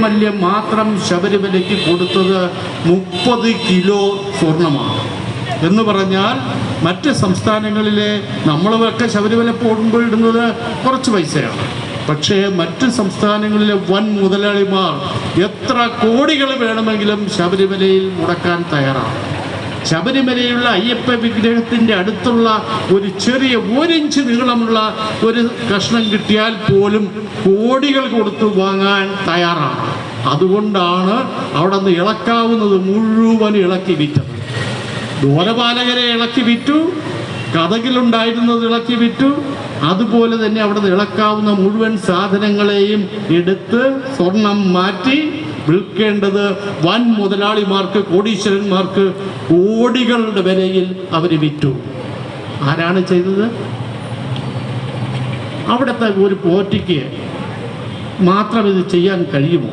മല്യം മാത്രം ശബരിമലയ്ക്ക് കൊടുത്തത് 30 കിലോ സ്വർണമാണ്. എന്ന് പറഞ്ഞാൽ മറ്റ് സംസ്ഥാനങ്ങളിലെ നമ്മളൊക്കെ ശബരിമല പോകുമ്പോൾ ഇടുന്നത് കുറച്ച് പൈസയാണ്. പക്ഷേ മറ്റ് സംസ്ഥാനങ്ങളിലെ വൻ മുതലാളിമാർ എത്ര കോടികൾ വേണമെങ്കിലും ശബരിമലയിൽ മുടക്കാൻ തയ്യാറാണ്. ശബരിമലയിലുള്ള അയ്യപ്പ വിഗ്രഹത്തിൻ്റെ അടുത്തുള്ള ഒരു ചെറിയ 1 ഇഞ്ച് നീളമുള്ള ഒരു കഷ്ണം കിട്ടിയാൽ പോലും കോടികൾ കൊടുത്ത് വാങ്ങാൻ തയ്യാറാണ്. അതുകൊണ്ടാണ് അവിടെ നിന്ന് ഇളക്കാവുന്നത് മുഴുവൻ ഇളക്കി വിറ്റത്. ദ്വാരപാലകരെ ഇളക്കി വിറ്റു, കഥകിലുണ്ടായിരുന്നത് ഇളക്കി വിറ്റു. അതുപോലെ തന്നെ അവിടെ നിന്ന് ഇളക്കാവുന്ന മുഴുവൻ സാധനങ്ങളെയും എടുത്ത് സ്വർണം മാറ്റി വിൽക്കേണ്ടത് വൻ മുതലാളിമാർക്ക്, കോടീശ്വരന്മാർക്ക് കോടികളുടെ വിലയിൽ അവർ വിറ്റു. ആരാണ് ചെയ്തത്? അവിടുത്തെ ഒരു പോറ്റിക്ക് മാത്രം ഇത് ചെയ്യാൻ കഴിയുമോ?